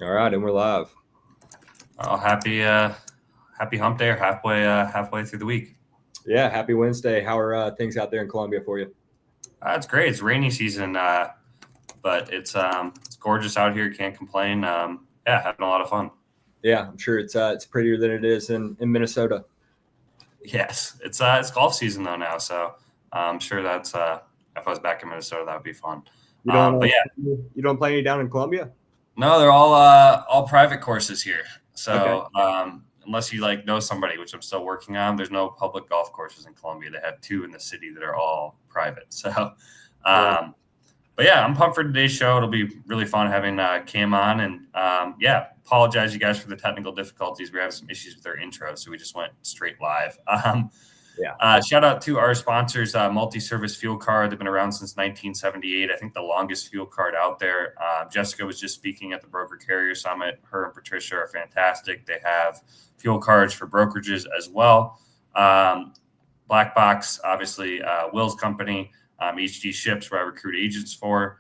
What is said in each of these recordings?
All right, and we're live. Oh, happy hump day, or halfway through the week. Yeah, happy Wednesday. How are things out there in Columbia for you? It's great. It's rainy season, but it's gorgeous out here. Can't complain. Yeah, having a lot of fun. Yeah, I'm sure it's prettier than it is in Minnesota. Yes, it's golf season though now, so I'm sure that's if I was back in Minnesota, that would be fun. You don't But yeah, you don't play any down in Columbia? no, they're all private courses here. Okay. So unless you know somebody, which I'm still working on, there's no public golf courses in Columbia. They have two in the city that are all private. So, Yeah. but yeah, I'm pumped for today's show. It'll be really fun having Cam on, and yeah, apologize you guys for the technical difficulties. We're having some issues with our intro, so we just went straight live. Shout out to our sponsors, Multi-Service Fuel Card. They've been around since 1978. I think the longest fuel card out there. Jessica was just speaking at the Broker Carrier Summit. Her and Patricia are fantastic. They have fuel cards for brokerages as well. Black Box, obviously, Will's company. HG Ships, where I recruit agents for.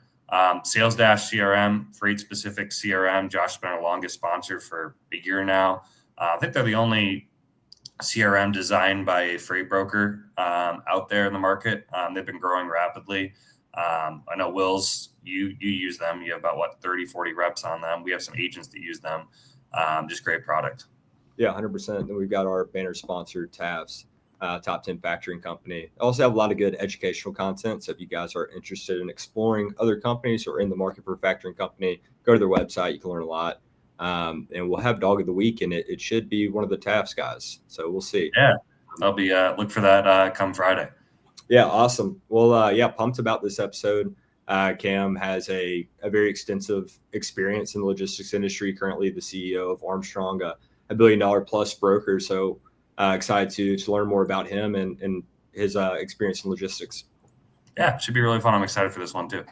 Sales Dash CRM, freight specific CRM. Josh's been our longest sponsor for a year now. I think they're the only CRM designed by a freight broker out there in the market. They've been growing rapidly. I know Will's, you use them. You have about 30, 40 reps on them. We have some agents that use them. Just great product. Yeah, 100%. And we've got our banner sponsor, TAFs, Top 10 Factoring Company. Also have a lot of good educational content. So if you guys are interested in exploring other companies or in the market for a factoring company, go to their website. You can learn a lot. And we'll have Dog of the Week, and it should be one of the TAFs guys. So we'll see. Yeah, I'll be look for that come Friday. Yeah, awesome. Well, pumped about this episode. Cam has a very extensive experience in the logistics industry, currently the CEO of Armstrong, a $1 billion plus broker. So excited to learn more about him and his experience in logistics. Yeah, should be really fun. I'm excited for this one too.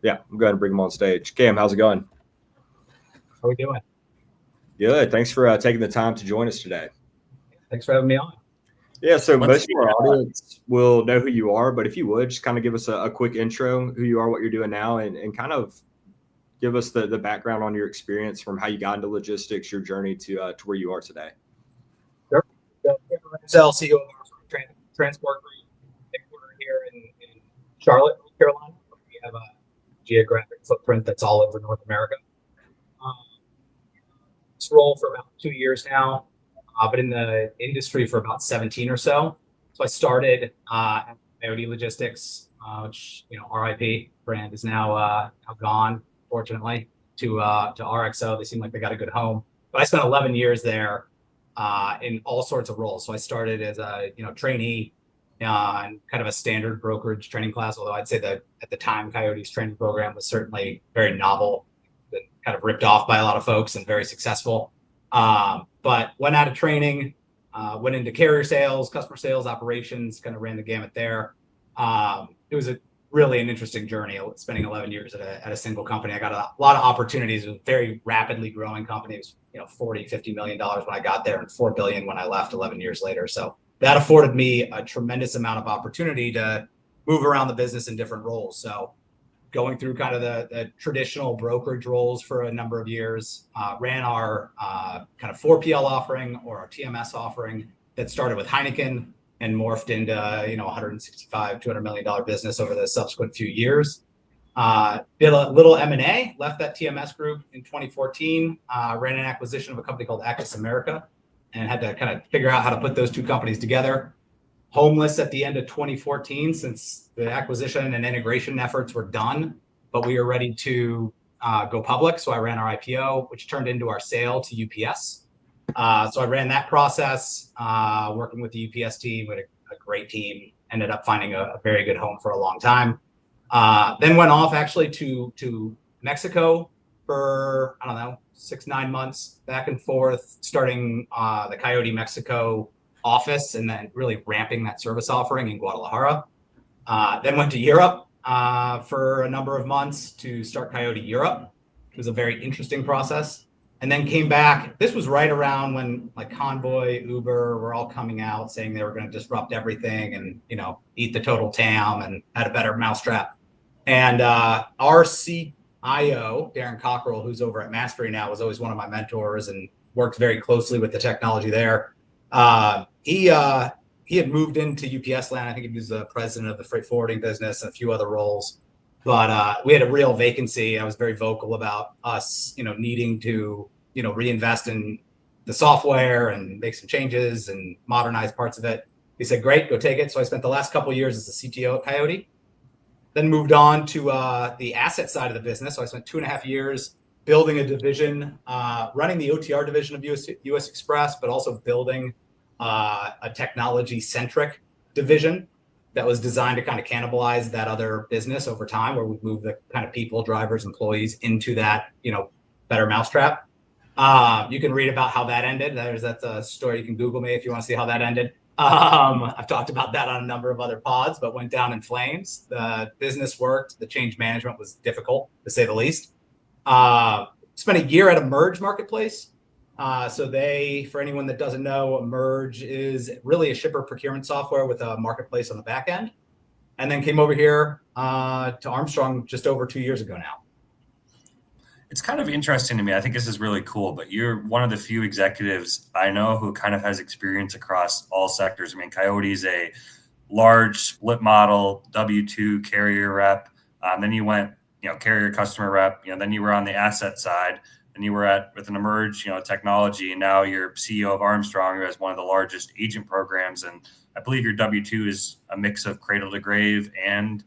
Yeah, I'm going to bring him on stage. Cam, how's it going? How are we doing? Good. Thanks for taking the time to join us today. Thanks for having me on. Yeah, so most of our audience will know who you are, but if you would just kind of give us a quick intro, who you are, what you're doing now, and kind of give us the background on your experience from how you got into logistics, your journey to where you are today. Sure. Ramsdell, CEO of Armstrong Transport Group, headquartered here in Charlotte, North Carolina. We have a geographic footprint that's all over North America. This role for about 2 years now, but in the industry for about 17 or so. So I started at Coyote Logistics, which, RIP brand is now gone, fortunately, to RXO. They seem like they got a good home. But I spent 11 years there in all sorts of roles. So I started as a trainee on kind of a standard brokerage training class, although I'd say that at the time Coyote's training program was certainly very novel, and kind of ripped off by a lot of folks and very successful. But went out of training, went into carrier sales, customer sales, operations, kind of ran the gamut there. It was really an interesting journey, spending 11 years at a single company. I got a lot of opportunities. It was a very rapidly growing company. It was, $40, $50 million when I got there and $4 billion when I left 11 years later. So that afforded me a tremendous amount of opportunity to move around the business in different roles. So going through kind of the traditional brokerage roles for a number of years, ran our kind of 4PL offering or our TMS offering that started with Heineken and morphed into $165, $200 million business over the subsequent few years. Did a little M&A, left that TMS group in 2014, ran an acquisition of a company called Actis America, and had to kind of figure out how to put those two companies together. Homeless at the end of 2014 since the acquisition and integration efforts were done, but we were ready to go public. So I ran our IPO, which turned into our sale to UPS. So I ran that process, working with the UPS team. We had a great team, ended up finding a very good home for a long time. Then went off actually to Mexico for, 6-9 months, back and forth, starting the Coyote Mexico office and then really ramping that service offering in Guadalajara. Then went to Europe for a number of months to start Coyote Europe, which was a very interesting process. And then came back. This was right around when Convoy, Uber were all coming out saying they were going to disrupt everything and, eat the total TAM and had a better mousetrap. And our CIO, Darren Cockrell, who's over at Mastery now, was always one of my mentors and worked very closely with the technology there. He had moved into UPS land. I think he was the president of the freight forwarding business and a few other roles. But we had a real vacancy. I was very vocal about us, needing to, reinvest in the software and make some changes and modernize parts of it. He said, "Great, go take it." So I spent the last couple of years as the CTO at Coyote, then moved on to the asset side of the business. So I spent 2.5 years building a division, running the OTR division of US Express, but also building a technology-centric division that was designed to kind of cannibalize that other business over time, where we move the kind of people, drivers, employees into that, better mousetrap. You can read about how that ended. That's a story. You can Google me if you want to see how that ended. I've talked about that on a number of other pods, but went down in flames. The business worked. The change management was difficult, to say the least. Spent a year at Emerge Marketplace. So for anyone that doesn't know, Emerge is really a shipper procurement software with a marketplace on the back end. And then came over here to Armstrong just over 2 years ago now. It's kind of interesting to me. I think this is really cool, but you're one of the few executives I know who kind of has experience across all sectors. I mean, Coyote's a large split model, W-2 carrier rep. Then you went, carrier customer rep, then you were on the asset side, and you were with an Emerge, technology, and now you're CEO of Armstrong, who has one of the largest agent programs. And I believe your W-2 is a mix of cradle to grave and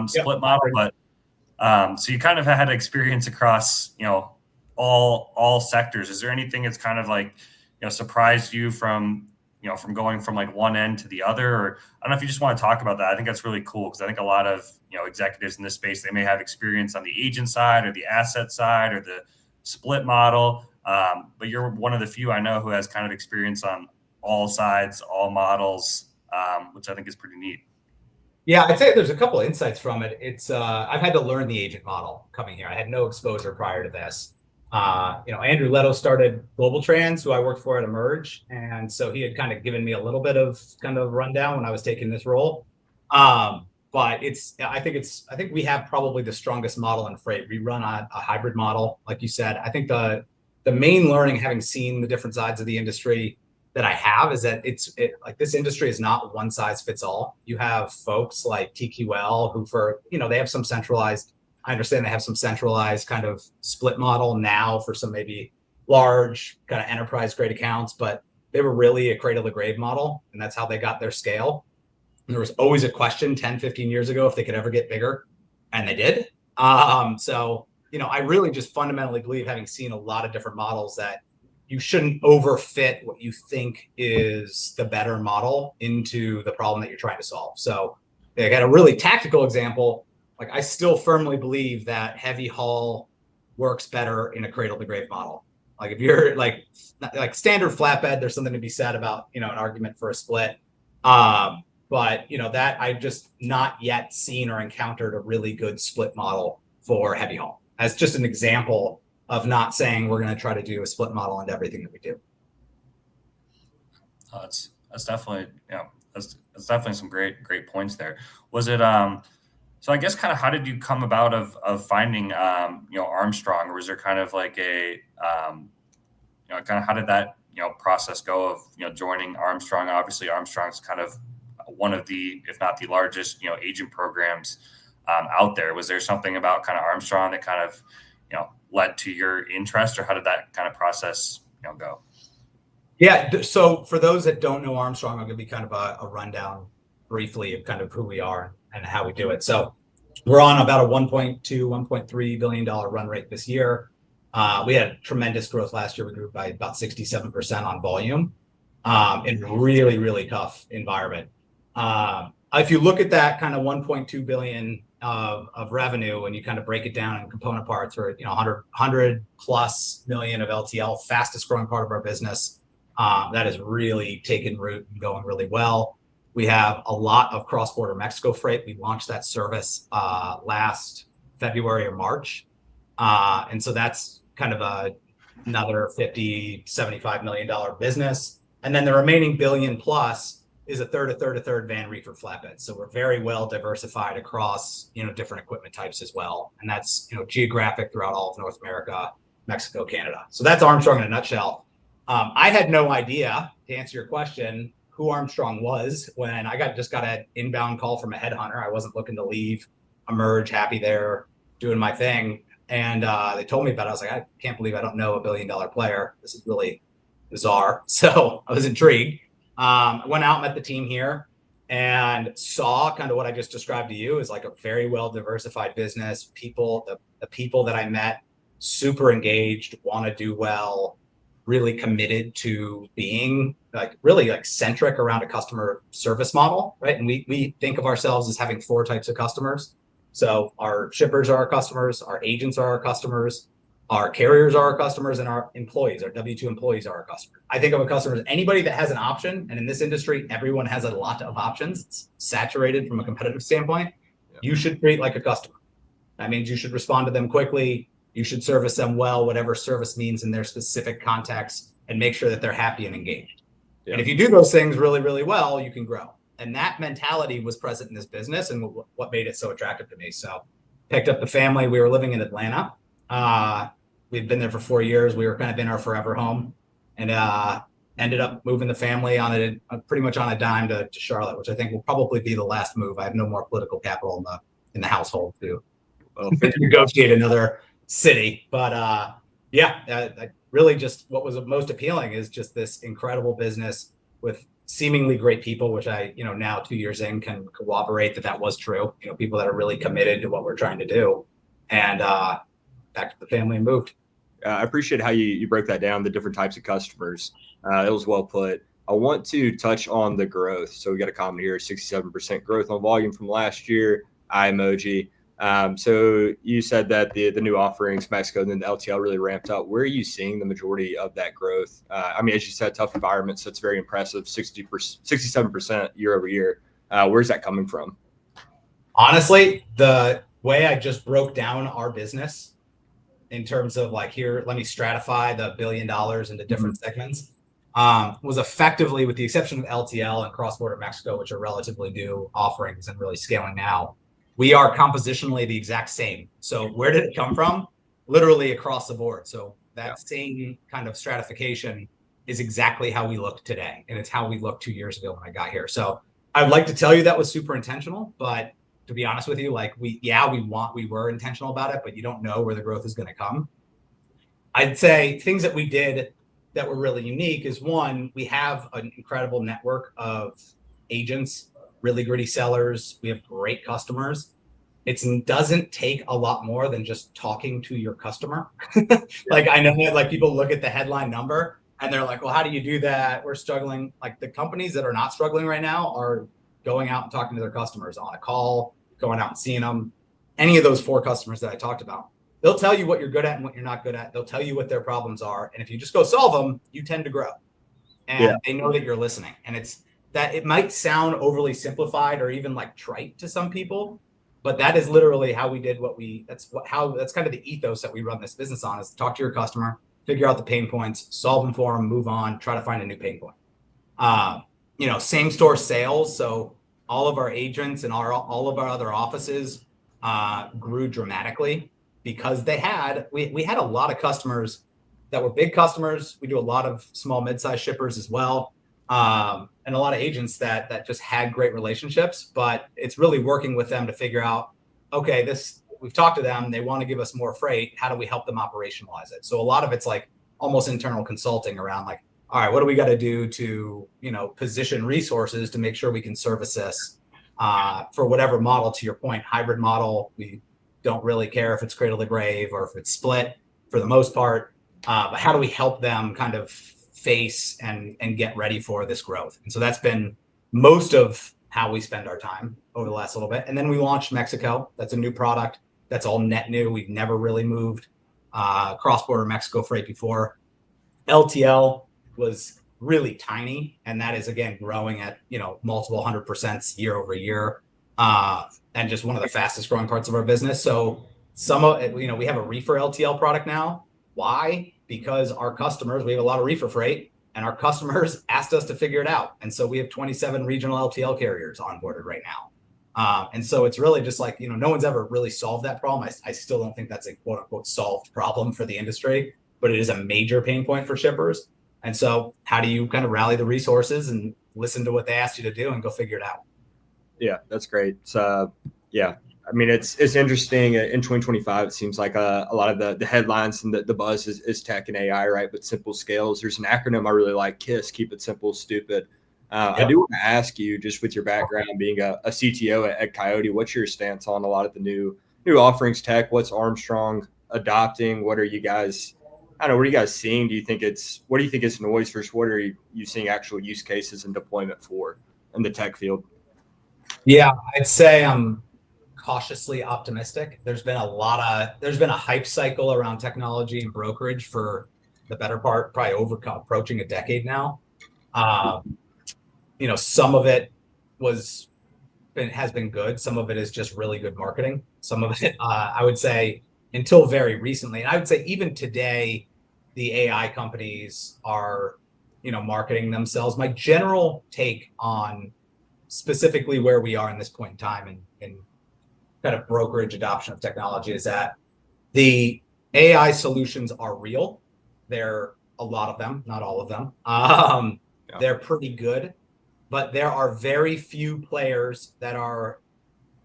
split model, but so you kind of had experience across, all sectors. Is there anything that's kind of like, surprised you from going from like one end to the other? Or I don't know if you just want to talk about that. I think that's really cool, because I think a lot of, executives in this space, they may have experience on the agent side or the asset side or the split model. But you're one of the few I know who has kind of experience on all sides, all models, which I think is pretty neat. Yeah, I'd say there's a couple of insights from it. It's I've had to learn the agent model coming here. I had no exposure prior to this. Andrew Leto started Global Trans, who I worked for at Emerge, and so he had kind of given me a little bit of kind of rundown when I was taking this role. But I think we have probably the strongest model in freight. We run a hybrid model, like you said. I think the main learning, having seen the different sides of the industry, that I have is that like this industry is not one size fits all. You have folks like TQL who they have some centralized, I understand they have some centralized kind of split model now for some maybe large kind of enterprise grade accounts, but they were really a cradle to grave model, and that's how they got their scale. And there was always a question 10, 15 years ago if they could ever get bigger, and they did. So, I really just fundamentally believe, having seen a lot of different models, that you shouldn't overfit what you think is the better model into the problem that you're trying to solve. So I got a really tactical example. Like, I still firmly believe that heavy haul works better in a cradle to grave model. Like, if you're like standard flatbed, there's something to be said about, an argument for a split. But that I've just not yet seen or encountered a really good split model for heavy haul, as just an example of not saying we're going to try to do a split model into everything that we do. That's definitely, that's definitely some great points there. Was it, so I guess kind of how did you come about of finding, Armstrong, or was there kind of like a, kind of how did that, process go of, joining Armstrong? Obviously Armstrong's kind of one of the, if not the largest, agent programs out there. Was there something about kind of Armstrong that kind of, led to your interest, or how did that kind of process, go? Yeah. So for those that don't know Armstrong, I'm going to be kind of a rundown briefly of kind of who we are and how we do it. So we're on about a $1.2, $1.3 billion run rate this year. We had tremendous growth last year. We grew by about 67% on volume in a really, really tough environment. If you look at that kind of 1.2 billion of revenue, and you kind of break it down in component parts, or 100 plus million of LTL, fastest growing part of our business, that has really taken root and going really well. We have a lot of cross-border Mexico freight. We launched that service last February or March, and so that's kind of another $50-75 million business. And then the remaining billion plus is a third van reefer flatbed. So we're very well diversified across, different equipment types as well. And that's, geographic throughout all of North America, Mexico, Canada. So that's Armstrong in a nutshell. I had no idea, to answer your question, who Armstrong was when I just got an inbound call from a headhunter. I wasn't looking to leave, emerge, happy there, doing my thing. And they told me about it. I was like, I can't believe I don't know a $1 billion player. This is really bizarre. So I was intrigued. I went out and met the team here and saw kind of what I just described to you is like a very well diversified business. People, the people that I met, super engaged, want to do well, really committed to being really centric around a customer service model, right? And we think of ourselves as having 4 types of customers. So our shippers are our customers, our agents are our customers, our carriers are our customers, and our employees, our W-2 employees are our customers. I think of a customer as anybody that has an option. And in this industry, everyone has a lot of options. It's saturated from a competitive standpoint. Yeah. You should treat like a customer. That means you should respond to them quickly. You should service them well, whatever service means in their specific context, and make sure that they're happy and engaged. Yeah. And if you do those things really, really well, you can grow. And that mentality was present in this business and what made it so attractive to me. So picked up the family. We were living in Atlanta. We'd been there for 4 years. We were kind of in our forever home, and ended up moving the family on pretty much on a dime to Charlotte, which I think will probably be the last move. I have no more political capital in the household to negotiate another city. But really just what was most appealing is just this incredible business with seemingly great people, which I, now 2 years in can corroborate that was true. People that are really committed to what we're trying to do. And back to the family and moved. I appreciate how you break that down, the different types of customers. It was well put. I want to touch on the growth. So we got a comment here, 67% growth on volume from last year, eye emoji. So you said that the new offerings, Mexico, and then the LTL really ramped up. Where are you seeing the majority of that growth? As you said, tough environment, so it's very impressive, 67% year over year. Where's that coming from? Honestly, the way I just broke down our business in terms of here, let me stratify the $1 billion into different segments, was effectively, with the exception of LTL and cross-border Mexico, which are relatively new offerings and really scaling now, we are compositionally the exact same. So where did it come from? Literally across the board. So that same kind of stratification is exactly how we look today. And it's how we looked 2 years ago when I got here. So I'd like to tell you that was super intentional, but to be honest with you, we were intentional about it, but you don't know where the growth is going to come. I'd say things that we did that were really unique is, one, we have an incredible network of agents, really gritty sellers. We have great customers. It doesn't take a lot more than just talking to your customer. I know that people look at the headline number and they're like, well, how do you do that? We're struggling. The companies that are not struggling right now are going out and talking to their customers on a call, going out and seeing them. Any of those 4 customers that I talked about, they'll tell you what you're good at and what you're not good at. They'll tell you what their problems are. And if you just go solve them, you tend to grow. And they know that you're listening. And it might sound overly simplified or even trite to some people, but that is literally how we did that's kind of the ethos that we run this business on, is talk to your customer, figure out the pain points, solve them for them, move on, try to find a new pain point. Same store sales. So all of our agents and all of our other offices grew dramatically because we had a lot of customers that were big customers. We do a lot of small, mid-sized shippers as well. And a lot of agents that just had great relationships, but it's really working with them to figure out, okay, we've talked to them, they want to give us more freight. How do we help them operationalize it? So a lot of it's almost internal consulting around all right, what do we got to do to, position resources to make sure we can service this for whatever model, to your point, hybrid model. We don't really care if it's cradle to grave or if it's split for the most part. But how do we help them kind of face and get ready for this growth? And so that's been most of how we spend our time over the last little bit. And then we launched Mexico. That's a new product. That's all net new. We've never really moved cross-border Mexico freight before. LTL was really tiny, and that is again growing at multiple 100% year over year, and just one of the fastest growing parts of our business. So we have a reefer LTL product now. Why? Because our customers, we have a lot of reefer freight. and our customers asked us to figure it out. And so we have 27 regional LTL carriers onboarded right now. And so it's really just like, no one's ever really solved that problem. I still don't think that's a quote unquote solved problem for the industry, but it is a major pain point for shippers. And so how do you kind of rally the resources and listen to what they asked you to do and go figure it out? Yeah, that's great. Yeah, I mean, it's interesting. In 2025, it seems like a lot of the headlines and the buzz is tech and AI, right? But simple scales. There's an acronym I really like, KISS, keep it simple, stupid. I do want to ask you, just with your background being a CTO at Coyote, what's your stance on a lot of the new offerings tech? What's Armstrong adopting? What are you guys? I don't know. What are you guys seeing? What do you think is noise versus what are you seeing actual use cases and deployment for in the tech field? Yeah, I'd say I'm cautiously optimistic. There's been a hype cycle around technology and brokerage for the better part, probably approaching a decade now. Some of it has been good. Some of it is just really good marketing. Some of it, I would say, until very recently, and I would say even today, the AI companies are, marketing themselves. My general take on specifically where we are in this point in time in kind of brokerage adoption of technology is that the AI solutions are real. There are a lot of them, not all of them. They're pretty good, but there are very few players that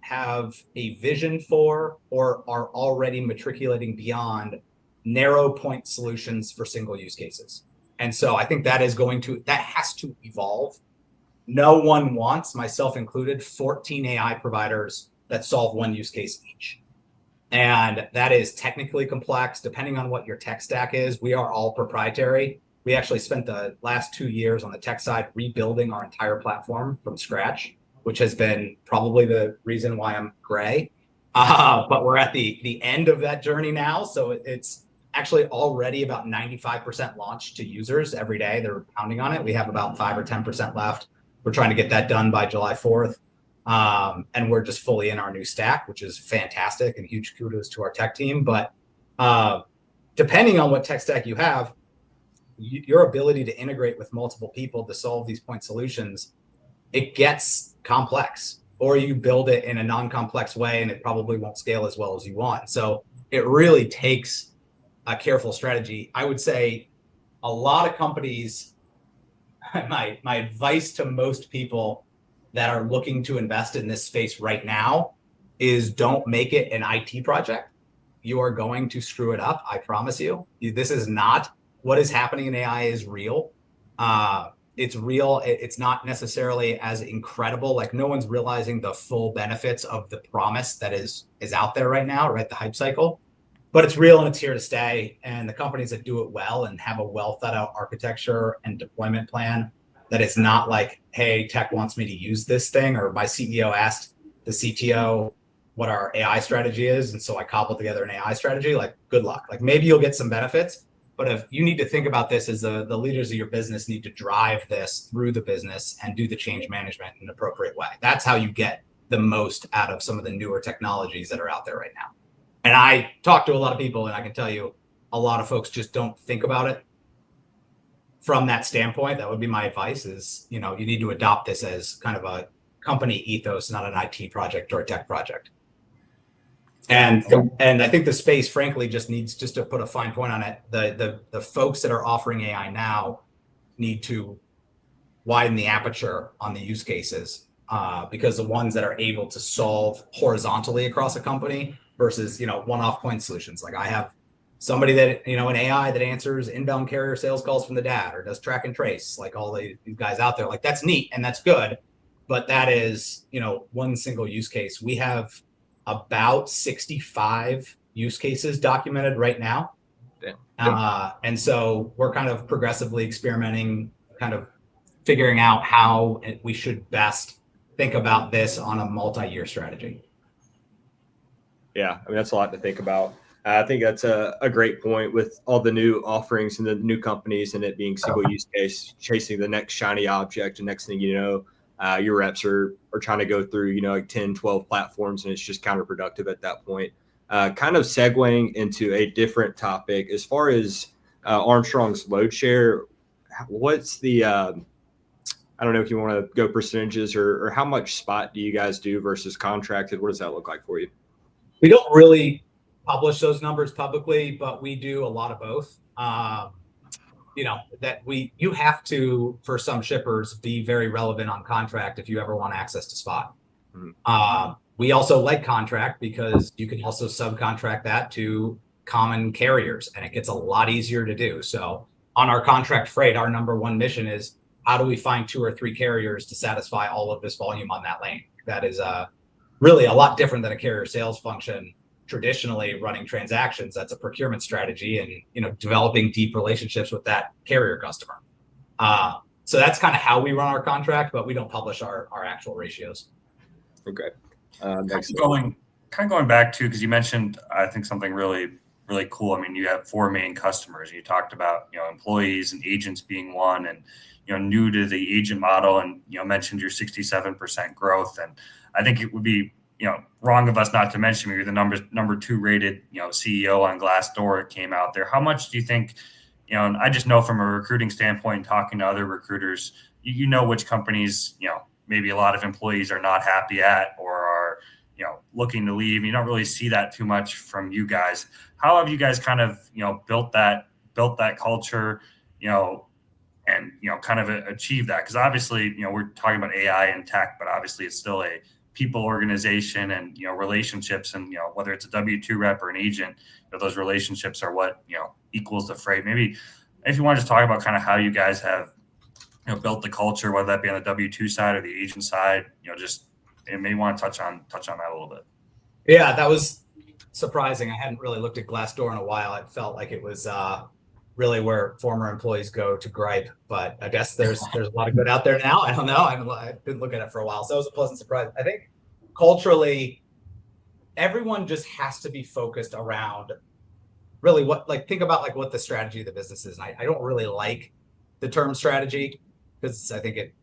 have a vision for or are already matriculating beyond narrow point solutions for single use cases. And so I think that has to evolve. No one wants, myself included, 14 AI providers that solve one use case each. And that is technically complex, depending on what your tech stack is. We are all proprietary. We actually spent the last 2 years on the tech side rebuilding our entire platform from scratch, which has been probably the reason why I'm gray. But we're at the end of that journey now. So it's actually already about 95% launched to users every day. They're pounding on it. We have about 5 or 10% left. We're trying to get that done by July 4th. And we're just fully in our new stack, which is fantastic, and huge kudos to our tech team. But depending on what tech stack you have, your ability to integrate with multiple people to solve these point solutions, it gets complex, or you build it in a non-complex way and it probably won't scale as well as you want. So it really takes a careful strategy. I would say a lot of companies, my advice to most people that are looking to invest in this space right now is don't make it an IT project. You are going to screw it up. I promise you. This is not what is happening in AI is real. It's real. It's not necessarily as incredible. Like no one's realizing the full benefits of the promise that is out there right now, right? The hype cycle, but it's real and it's here to stay. And the companies that do it well and have a well thought out architecture and deployment plan that is not like, hey, tech wants me to use this thing, or my CEO asked the CTO what our AI strategy is, and so I cobbled together an AI strategy. Like, good luck. Like maybe you'll get some benefits, but if you need to think about this as the leaders of your business need to drive this through the business and do the change management in an appropriate way. That's how you get the most out of some of the newer technologies that are out there right now. And I talk to a lot of people, and I can tell you a lot of folks just don't think about it from that standpoint. That would be my advice is, you need to adopt this as kind of a company ethos, not an IT project or a tech project. And I think the space, frankly, just needs, just to put a fine point on it, the folks that are offering AI now need to widen the aperture on the use cases, because the ones that are able to solve horizontally across a company versus, one-off point solutions. Like I have somebody that, an AI that answers inbound carrier sales calls from the dad or does track and trace, like all these guys out there. Like that's neat and that's good, but that is, one single use case. We have about 65 use cases documented right now. And so we're kind of progressively experimenting, kind of figuring out how we should best think about this on a multi-year strategy. Yeah, I mean, that's a lot to think about. I think that's a great point with all the new offerings and the new companies and it being single use case, chasing the next shiny object. And next thing you know, your reps are trying to go through, like 10, 12 platforms, and it's just counterproductive at that point. Kind of segueing into a different topic, as far as Armstrong's load share, what's the I don't know if you want to go percentages or how much spot do you guys do versus contracted? What does that look like for you? We don't really publish those numbers publicly, but we do a lot of both. You have to, for some shippers, be very relevant on contract if you ever want access to spot. Mm-hmm. We also like contract because you can also subcontract that to common carriers, and it gets a lot easier to do. So on our contract freight, our number one mission is how do we find 2 or 3 carriers to satisfy all of this volume on that lane? That is really a lot different than a carrier sales function. Traditionally running transactions, that's a procurement strategy, and developing deep relationships with that carrier customer. So that's kind of how we run our contract, but we don't publish our actual ratios. Okay. Kind of going back to, because you mentioned, I think something really, really cool. I mean, you have 4 main customers. You talked about, employees and agents being one, and, new to the agent model, and, mentioned your 67% growth. And I think it would be, wrong of us not to mention you're the number 2 rated, CEO on Glassdoor came out there. How much do you think, and I just know from a recruiting standpoint, talking to other recruiters, which companies, maybe a lot of employees are not happy at or are, looking to leave. You don't really see that too much from you guys. How have you guys kind of, built that culture, and, kind of achieve that? Because obviously, we're talking about AI and tech, but obviously it's still a people organization and, relationships, and, whether it's a W-2 rep or an agent, those relationships are what, equals the freight. Maybe if you want to just talk about kind of how you guys have, built the culture, whether that be on the W-2 side or the agent side, and maybe want to touch on that a little bit. Yeah, that was surprising. I hadn't really looked at Glassdoor in a while. It felt like it was really where former employees go to gripe, but I guess there's a lot of good out there now. I don't know. I didn't look at it for a while, so it was a pleasant surprise. I think culturally, everyone just has to be focused around really think about what the strategy of the business is. And I don't really like the term strategy because I think it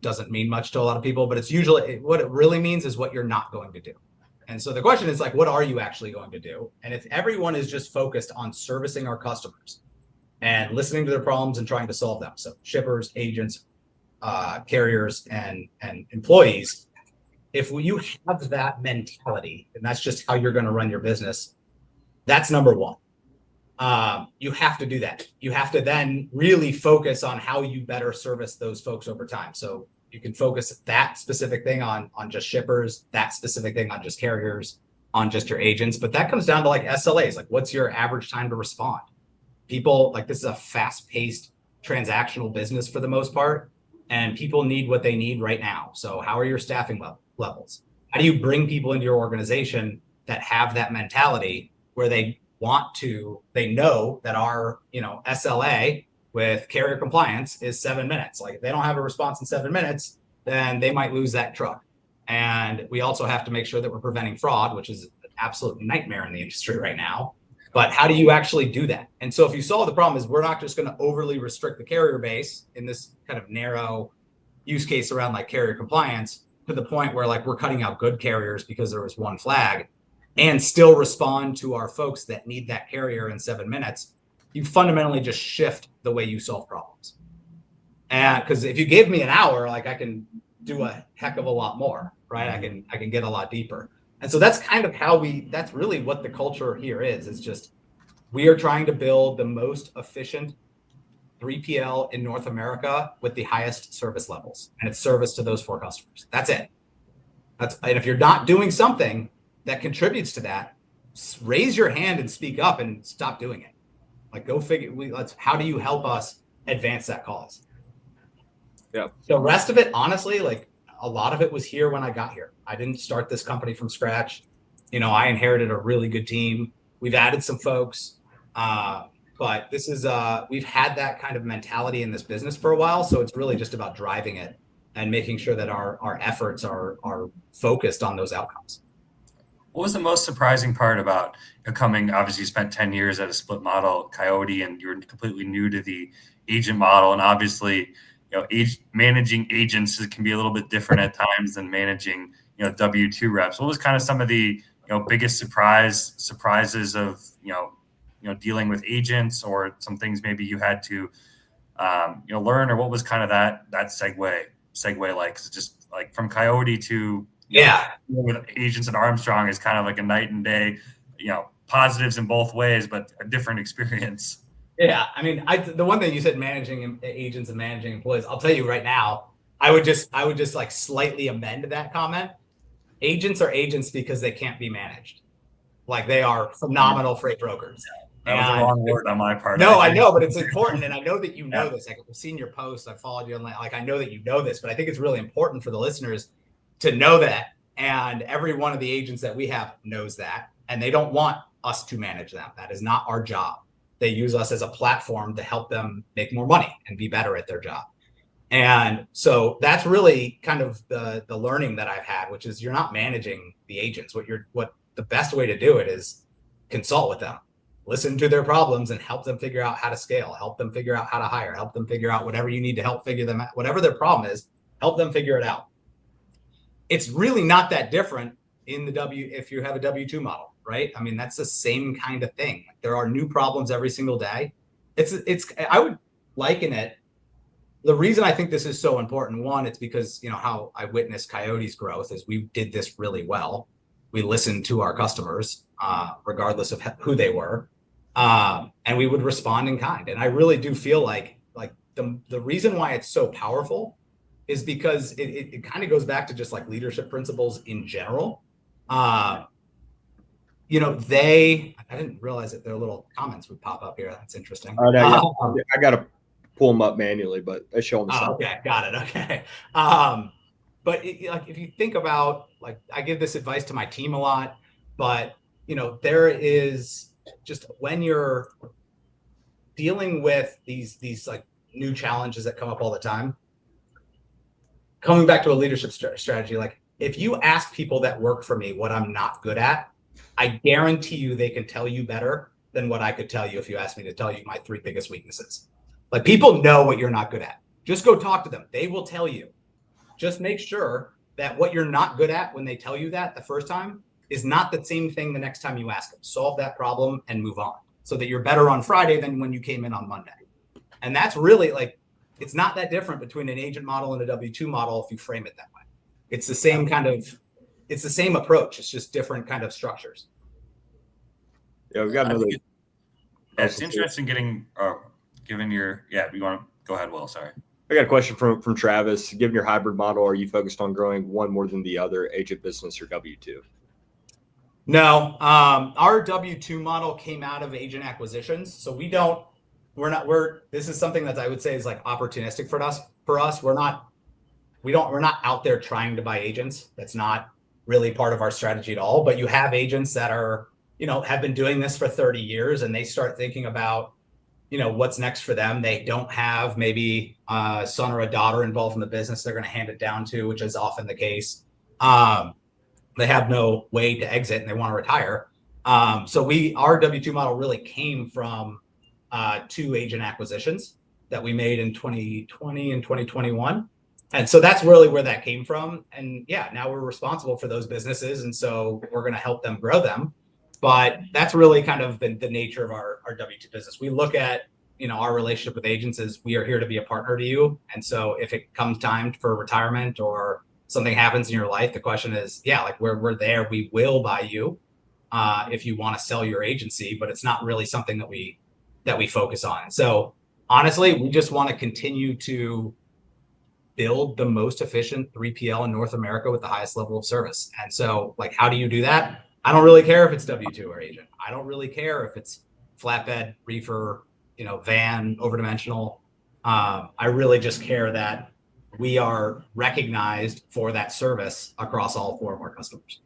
doesn't mean much to a lot of people, but it's usually what it really means is what you're not going to do. And so the question is what are you actually going to do? And if everyone is just focused on servicing our customers and listening to their problems and trying to solve them, so shippers, agents, carriers, and employees, if you have that mentality, and that's just how you're going to run your business, that's number one. You have to do that. You have to then really focus on how you better service those folks over time. So you can focus that specific thing on just shippers, that specific thing on just carriers, on just your agents. But that comes down to SLAs. What's your average time to respond? People, this is a fast-paced transactional business for the most part, and people need what they need right now. So how are your staffing levels? How do you bring people into your organization that have that mentality where they know that our, SLA with carrier compliance is 7 minutes. If they don't have a response in 7 minutes, then they might lose that truck. And we also have to make sure that we're preventing fraud, which is an absolute nightmare in the industry right now. But how do you actually do that? And so if you solve the problem is we're not just going to overly restrict the carrier base in this kind of narrow use case around carrier compliance to the point where we're cutting out good carriers because there was one flag, and still respond to our folks that need that carrier in 7 minutes, you fundamentally just shift the way you solve problems. And because if you give me an hour, I can do a heck of a lot more, right? I can get a lot deeper. And so that's kind of that's really what the culture here is. It's just, we are trying to build the most efficient 3PL in North America with the highest service levels, and it's service to those 4 customers. That's it. And if you're not doing something that contributes to that, raise your hand and speak up and stop doing it. Go figure. How do you help us advance that cause? Yeah. The rest of it, honestly, a lot of it was here when I got here. I didn't start this company from scratch. I inherited a really good team. We've added some folks, but this is we've had that kind of mentality in this business for a while. So it's really just about driving it and making sure that our efforts are focused on those outcomes. What was the most surprising part about coming? Obviously, you spent 10 years at a split model, Coyote, and you're completely new to the agent model. And obviously, managing agents can be a little bit different at times than managing, W-2 reps. What was kind of some of the, biggest surprises of, dealing with agents, or some things maybe you had to, learn, or what was kind of that segue like? 'Cause just like from Coyote to with agents at Armstrong is kind of like a night and day, positives in both ways, but a different experience. Yeah, I mean, the one thing you said, managing agents and managing employees, I'll tell you right now, I would just like slightly amend that comment. Agents are agents because they can't be managed. Like, they are phenomenal freight brokers. That was the wrong word on my part. No, I know, but it's important, and I know that you know this. Like, I've seen your posts, I followed you online. Like, I know that you know this, but I think it's really important for the listeners to know that. And every one of the agents that we have knows that, and they don't want us to manage them. That is not our job. They use us as a platform to help them make more money and be better at their job. And so that's really kind of the learning that I've had, which is you're not managing the agents. What the best way to do it is consult with them, listen to their problems, and help them figure out how to scale, help them figure out how to hire, help them figure out whatever you need to help figure them out, whatever their problem is, help them figure it out. It's really not that different if you have a W-2 model, right? I mean, that's the same kind of thing. There are new problems every single day. I would liken it. The reason I think this is so important, one, it's because, how I witnessed Coyote's growth is we did this really well. We listened to our customers, regardless of who they were, and we would respond in kind. And I really do feel like the reason why it's so powerful is because it kind of goes back to just like leadership principles in general. I didn't realize that their little comments would pop up here. That's interesting. I got to pull them up manually, but they show them the same. Okay, got it. Okay. But if you think about, like, I give this advice to my team a lot, but there is just, when you're dealing with these like new challenges that come up all the time, coming back to a leadership strategy, like, if you ask people that work for me what I'm not good at, I guarantee you they can tell you better than what I could tell you if you asked me to tell you my 3 biggest weaknesses. Like, people know what you're not good at. Just go talk to them. They will tell you. Just make sure that what you're not good at when they tell you that the first time is not the same thing the next time you ask them. Solve that problem and move on, so that you're better on Friday than when you came in on Monday. And that's really, like, it's not that different between an agent model and a W-2 model if you frame it that way. It's the same it's the same approach. It's just different kind of structures. Yeah, we've got another. It's interesting given your, you want to go ahead, Will? Sorry. I got a question from Travis. Given your hybrid model, are you focused on growing one more than the other, agent business or W-2? No, our W-2 model came out of agent acquisitions. So this is something that I would say is like opportunistic for us. We're not out there trying to buy agents. That's not really part of our strategy at all. But you have agents that are, have been doing this for 30 years, and they start thinking about, what's next for them. They don't have maybe a son or a daughter involved in the business they're going to hand it down to, which is often the case. They have no way to exit and they want to retire. So our W-2 model really came from 2 agent acquisitions that we made in 2020 and 2021. And so that's really where that came from. And now we're responsible for those businesses. And so we're going to help them grow them. But that's really kind of the nature of our W-2 business. We look at, our relationship with agents as we are here to be a partner to you. And so if it comes time for retirement or something happens in your life, the question is, like, we're there. We will buy you if you want to sell your agency, but it's not really something that we focus on. So honestly, we just want to continue to build the most efficient 3PL in North America with the highest level of service. And so, like, how do you do that? I don't really care if it's W-2 or agent. I don't really care if it's flatbed, reefer, van, overdimensional. I really just care that we are recognized for that service across all 4 of our customers.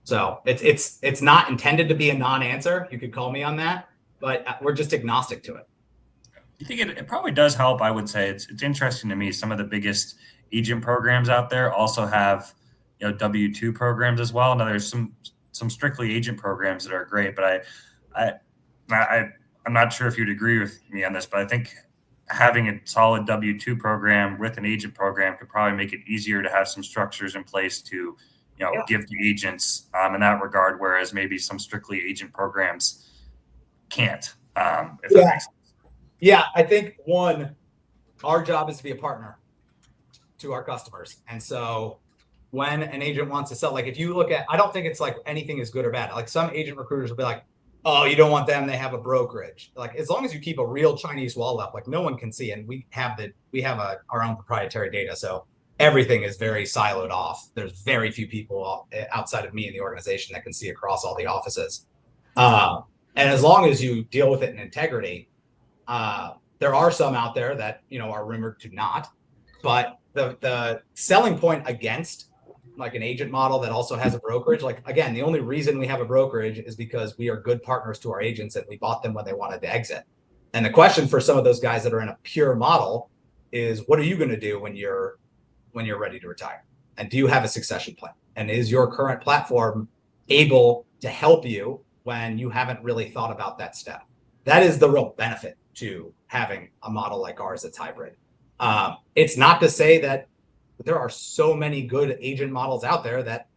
So it's not intended to be a non-answer. You could call me on that, but we're just agnostic to it. I think it probably does help. I would say it's interesting to me. Some of the biggest agent programs out there also have W-2 programs as well. Now there's some strictly agent programs that are great, but I'm not sure if you'd agree with me on this, but I think having a solid W-2 program with an agent program could probably make it easier to have some structures in place to give to agents in that regard, whereas maybe some strictly agent programs can't. If that makes sense. Yeah, I think one, our job is to be a partner to our customers. And so when an agent wants to sell, like if you look at, I don't think it's like anything is good or bad. Like some agent recruiters will be like, oh, you don't want them, they have a brokerage. Like as long as you keep a real Chinese wall up, like no one can see. And we have our own proprietary data. So everything is very siloed off. There's very few people outside of me in the organization that can see across all the offices. And as long as you deal with it in integrity, there are some out there that, are rumored to not, but the selling point against like an agent model that also has a brokerage, like again, the only reason we have a brokerage is because we are good partners to our agents and we bought them when they wanted to exit. And the question for some of those guys that are in a pure model is, what are you going to do when you're ready to retire? And do you have a succession plan? And is your current platform able to help you when you haven't really thought about that step? That is the real benefit to having a model like ours that's hybrid. It's not to say that there are so many good agent models out there that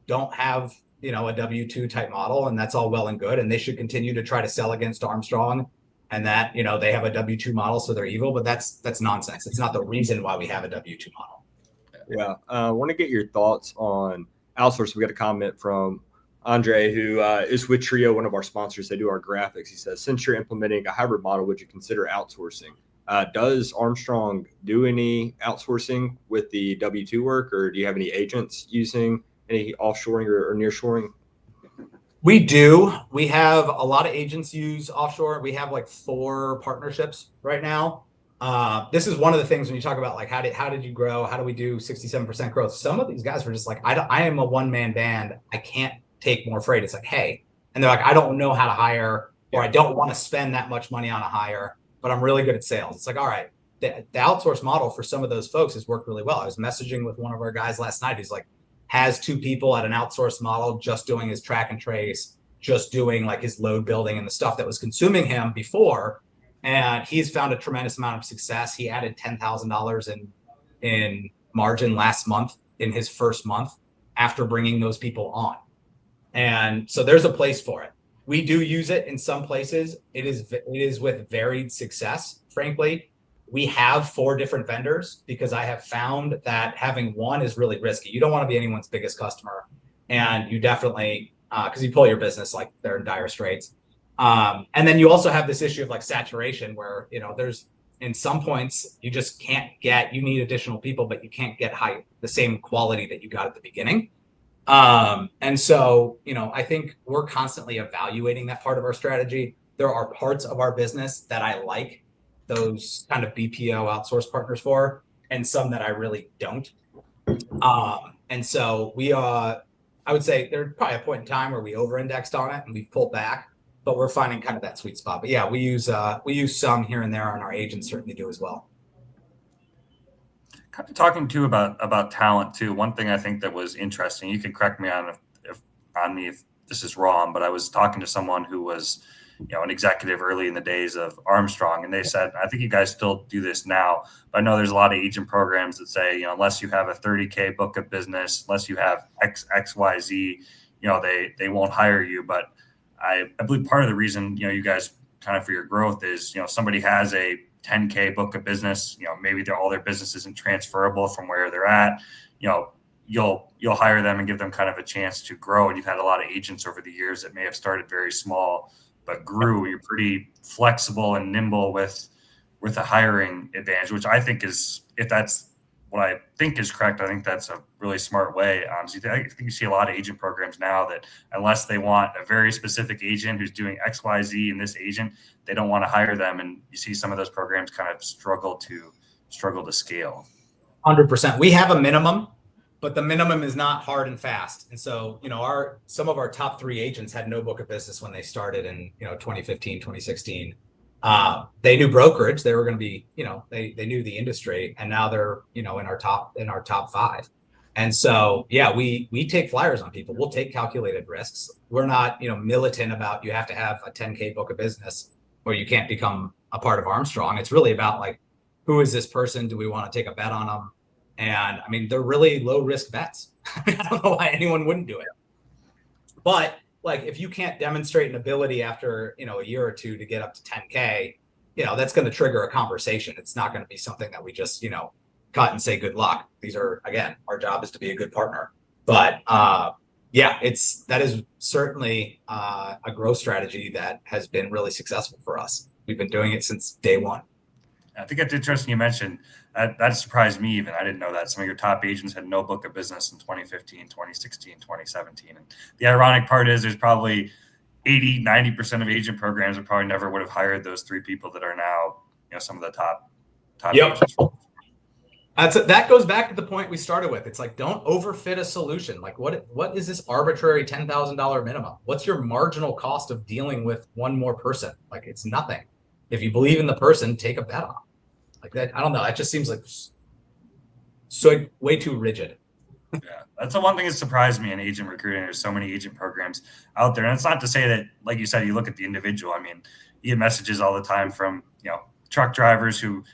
don't have, a W-2 type model, and that's all well and good. And they should continue to try to sell against Armstrong and that, they have a W-2 model, so they're evil, but that's nonsense. It's not the reason why we have a W-2 model. Yeah. I want to get your thoughts on outsource. We got a comment from Andre, who is with Trio, one of our sponsors. They do our graphics. He says, since you're implementing a hybrid model, would you consider outsourcing? Does Armstrong do any outsourcing with the W-2 work, or do you have any agents using any offshoring or nearshoring? We do. We have a lot of agents use offshore. We have like 4 partnerships right now. This is one of the things when you talk about like how did you grow? How do we do 67% growth? Some of these guys were just like, I am a one-man band. I can't take more freight. It's like, hey, and they're like, I don't know how to hire, or I don't want to spend that much money on a hire, but I'm really good at sales. It's like, all right, the outsource model for some of those folks has worked really well. I was messaging with one of our guys last night. He's like, has 2 people at an outsourced model, just doing his track and trace, just doing like his load building and the stuff that was consuming him before. And he's found a tremendous amount of success. He added $10,000 in margin last month in his first month after bringing those people on. And so there's a place for it. We do use it in some places. It is with varied success. Frankly, we have 4 different vendors because I have found that having one is really risky. You don't want to be anyone's biggest customer, and you definitely because you pull your business like they're in dire straits. And then you also have this issue of like saturation where, there's in some points you just can't get, you need additional people, but you can't get the same quality that you got at the beginning. And so, I think we're constantly evaluating that part of our strategy. There are parts of our business that I like those kind of BPO outsource partners for, and some that I really don't. And so I would say there's probably a point in time where we over-indexed on it and we've pulled back, but we're finding kind of that sweet spot. But yeah, we use some here and there, and our agents certainly do as well. Kind of talking too about talent too. One thing I think that was interesting, you can correct me on if this is wrong, but I was talking to someone who was, an executive early in the days of Armstrong, and they said, I think you guys still do this now, but I know there's a lot of agent programs that say, unless you have a 30K book of business, unless you have XYZ, they won't hire you. But I believe part of the reason, you guys kind of for your growth is, somebody has a 10K book of business, maybe all their business isn't transferable from where they're at, you'll hire them and give them kind of a chance to grow. And you've had a lot of agents over the years that may have started very small, but grew. You're pretty flexible and nimble with a hiring advantage, which I think is, if that's what I think is correct, I think that's a really smart way. So I think you see a lot of agent programs now that unless they want a very specific agent who's doing X, Y, Z in this agent, they don't want to hire them. And you see some of those programs kind of struggle to scale. 100%. We have a minimum, but the minimum is not hard and fast. And so, some of our top 3 agents had no book of business when they started in, 2015, 2016. They knew brokerage. They were going to be, they knew the industry, and now they're, in our top 5. And so, yeah, we take flyers on people. We'll take calculated risks. We're not, militant about you have to have a 10K book of business or you can't become a part of Armstrong. It's really about like, who is this person? Do we want to take a bet on them? And I mean, they're really low risk bets. I don't know why anyone wouldn't do it. But like, if you can't demonstrate an ability after, a year or two to get up to 10K, that's going to trigger a conversation. It's not going to be something that we just, cut and say good luck. These are, again, our job is to be a good partner. But that is certainly a growth strategy that has been really successful for us. We've been doing it since day one. I think it's interesting you mentioned that surprised me even. I didn't know that some of your top agents had no book of business in 2015, 2016, 2017. And the ironic part is there's probably 80-90% of agent programs that probably never would have hired those 3 people that are now, some of the top agents. That goes back to the point we started with. It's like, don't overfit a solution. Like, what is this arbitrary $10,000 minimum? What's your marginal cost of dealing with one more person? Like, it's nothing. If you believe in the person, take a bet on. Like that, I don't know. That just seems like so way too rigid. Yeah, that's the one thing that surprised me in agent recruiting. There's so many agent programs out there, and it's not to say that, like you said, you look at the individual. I mean, you get messages all the time from truck drivers who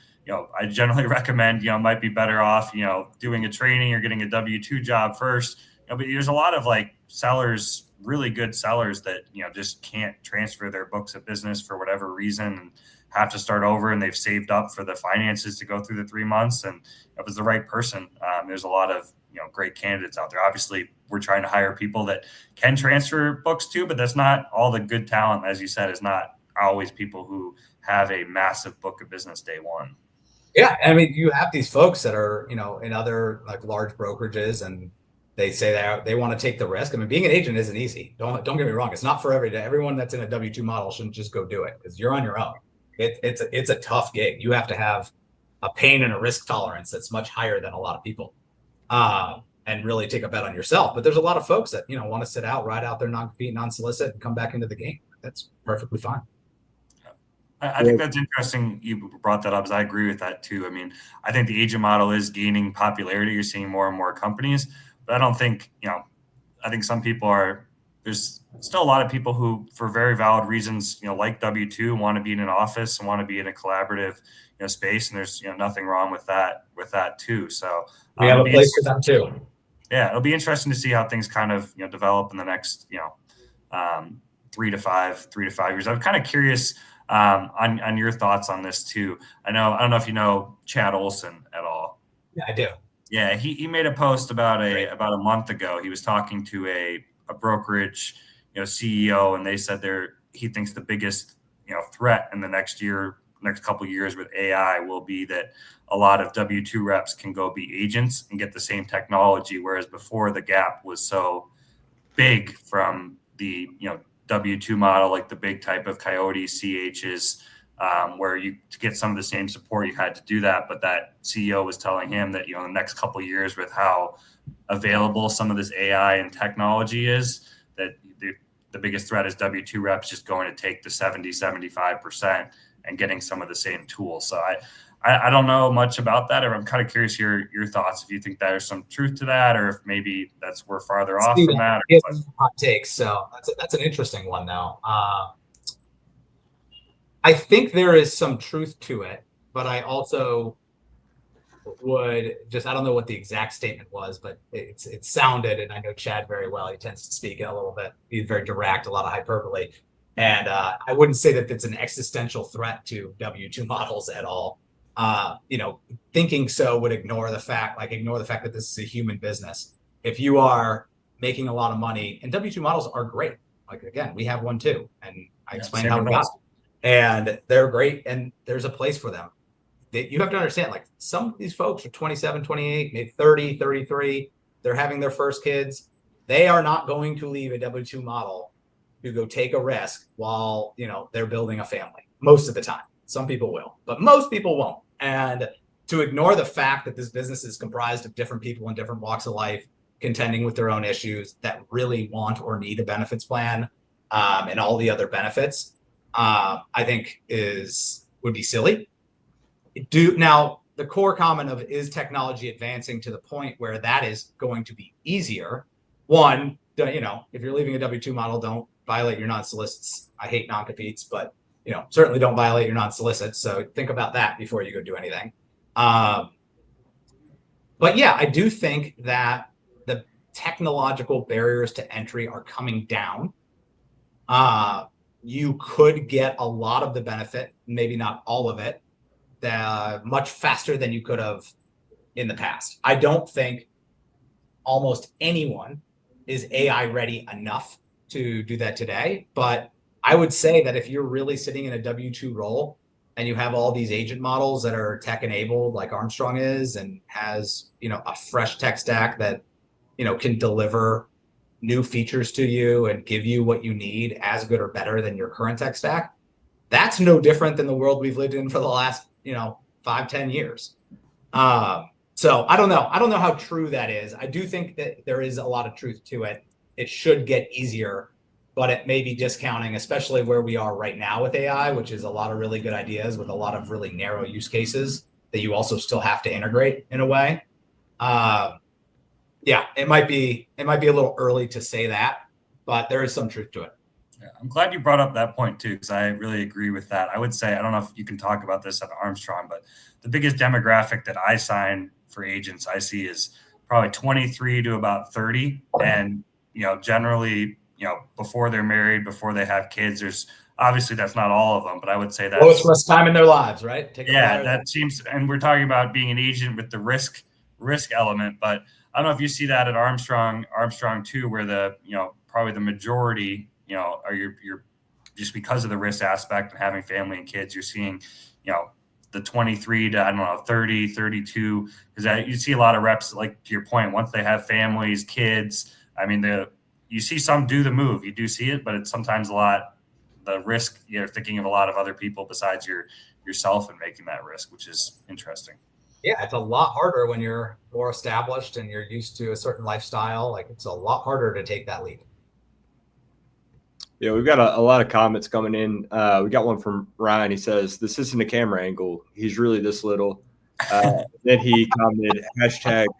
I generally recommend might be better off doing a training or getting a W-2 job first. But there's a lot of like sellers, really good sellers that just can't transfer their books of business for whatever reason and have to start over, and they've saved up for the finances to go through the 3 months. And if it's the right person, there's a lot of great candidates out there. Obviously, we're trying to hire people that can transfer books too, but that's not all. The good talent, as you said, is not always people who have a massive book of business day one. Yeah, I mean, you have these folks that are in other like large brokerages, and they say that they want to take the risk. I mean, being an agent isn't easy. Don't get me wrong. It's not for every day. Everyone that's in a W-2 model shouldn't just go do it, because you're on your own. It's a tough gig. You have to have a pain and a risk tolerance that's much higher than a lot of people, and really take a bet on yourself. But there's a lot of folks that want to sit out, ride out their non-compete, non-solicit, and come back into the game. That's perfectly fine. I think that's interesting you brought that up, because I agree with that too. I mean, I think the agent model is gaining popularity. You're seeing more and more companies, but I don't think, I think some people there's still a lot of people who, for very valid reasons, like W-2, want to be in an office and want to be in a collaborative, space. And there's, nothing wrong with that too. So we have a place for them too. Yeah. It'll be interesting to see how things kind of, develop in the next, 3 to 5 years. I'm kind of curious, on your thoughts on this too. I don't know if you know Chad Olson at all. Yeah, I do. Yeah, he made a post about a month ago. He was talking to a brokerage CEO, and they said he thinks the biggest threat in the next couple of years with AI will be that a lot of W-2 reps can go be agents and get the same technology, whereas before the gap was so big from the W-2 model, like the big type of Coyote CHs, where to get some of the same support, you had to do that. But that CEO was telling him that, in the next couple of years, with how available some of this AI and technology is, that the biggest threat is W-2 reps just going to take the 70-75% and getting some of the same tools. So I don't know much about that, or I'm kind of curious your thoughts, if you think there's some truth to that, or if maybe we're farther off from that. Hot takes. So that's an interesting one, though. I think there is some truth to it, but I also would I don't know what the exact statement was, but it sounded, and I know Chad very well. He tends to speak a little bit. He's very direct, a lot of hyperbole. And I wouldn't say that it's an existential threat to W-2 models at all. Thinking so would ignore the fact that this is a human business. If you are making a lot of money, and W-2 models are great. Like, again, we have one too. And I explained how we got them. And they're great, and there's a place for them. You have to understand, like, some of these folks are 27, 28, maybe 30, 33. They're having their first kids. They are not going to leave a W-2 model to go take a risk while, they're building a family. Most of the time. Some people will, but most people won't. And to ignore the fact that this business is comprised of different people in different walks of life, contending with their own issues, that really want or need a benefits plan, and all the other benefits, I think would be silly. Now, the core comment of, is technology advancing to the point where that is going to be easier? One, if you're leaving a W-2 model, don't violate your non-solicits. I hate non-competes, but certainly don't violate your non-solicits. So think about that before you go do anything. But yeah, I do think that the technological barriers to entry are coming down. you could get a lot of the benefit, maybe not all of it, much faster than you could have in the past. I don't think almost anyone is AI ready enough to do that today. But I would say that if you're really sitting in a W-2 role and you have all these agent models that are tech enabled, like Armstrong is, and has, a fresh tech stack that, can deliver new features to you and give you what you need as good or better than your current tech stack, that's no different than the world we've lived in for the last, 5-10 years. So I don't know. I don't know how true that is. I do think that there is a lot of truth to it. It should get easier, but it may be discounting, especially where we are right now with AI, which is a lot of really good ideas with a lot of really narrow use cases that you also still have to integrate in a way. Yeah, it might be a little early to say that, but there is some truth to it. Yeah, I'm glad you brought up that point too, because I really agree with that. I would say, I don't know if you can talk about this at Armstrong, but the biggest demographic that I sign for agents I see is probably 23 to about 30. And, generally, before they're married, before they have kids, there's obviously that's not all of them, but I would say that's lowest risk time in their lives, right? That seems, and we're talking about being an agent with the risk element, but I don't know if you see that at Armstrong too, where probably the majority, are you're just because of the risk aspect and having family and kids, you're seeing, the 23 to, I don't know, 30, 32, because you see a lot of reps, like to your point, once they have families, kids, I mean, you see some do the move, you do see it, but it's sometimes the risk, you're thinking of a lot of other people besides yourself and making that risk, which is interesting. Yeah, it's a lot harder when you're more established and you're used to a certain lifestyle. Like, it's a lot harder to take that leap. Yeah, we've got a lot of comments coming in. We got one from Ryan. He says, "This isn't a camera angle. He's really this little." Then he commented,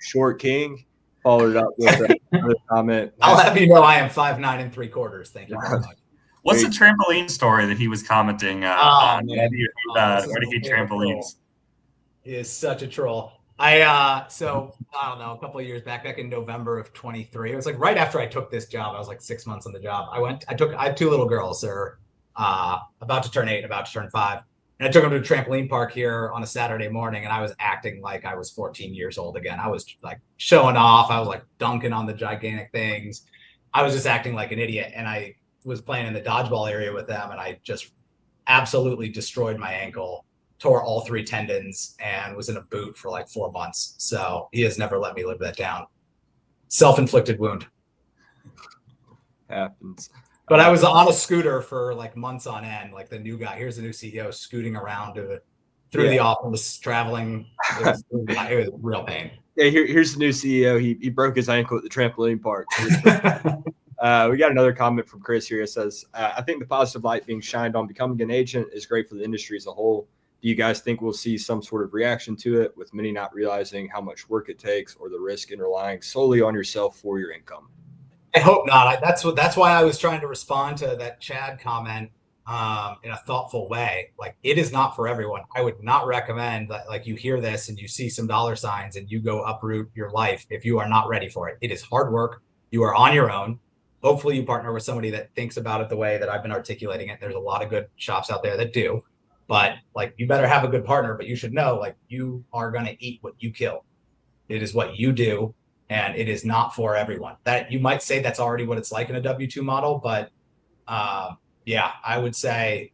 #short king, followed it up with another comment. I'll have you know I am 5'9" 3/4. Thank you very much. What's the trampoline story that he was commenting on? Why do you hate trampolines? He is such a troll. So I don't know, a couple of years back in November of 23, it was like right after I took this job. I was like 6 months on the job. I have 2 little girls. They're about to turn 8, about to turn 5. And I took them to a trampoline park here on a Saturday morning, and I was acting like I was 14 years old again. I was like showing off. I was like dunking on the gigantic things. I was just acting like an idiot. And I was playing in the dodgeball area with them, and I just absolutely destroyed my ankle, tore all 3 tendons, and was in a boot for like 4 months. So he has never let me live that down. Self-inflicted wound. Happens. But I was on a scooter for like months on end, like the new guy. Here's the new CEO scooting around through the office, traveling. It was real pain. Yeah, here's the new CEO. He broke his ankle at the trampoline park. We got another comment from Chris here. It says, "I think the positive light being shined on becoming an agent is great for the industry as a whole. Do you guys think we'll see some sort of reaction to it, with many not realizing how much work it takes or the risk in relying solely on yourself for your income?" I hope not. That's why I was trying to respond to that Chad comment in a thoughtful way. Like, it is not for everyone. I would not recommend that, like, you hear this and you see some dollar signs and you go uproot your life if you are not ready for it. It is hard work. You are on your own. Hopefully you partner with somebody that thinks about it the way that I've been articulating it. There's a lot of good shops out there that do, but like, you better have a good partner, but you should know, like, you are going to eat what you kill. It is what you do. And it is not for everyone. That you might say that's already what it's like in a W-2 model, but yeah, I would say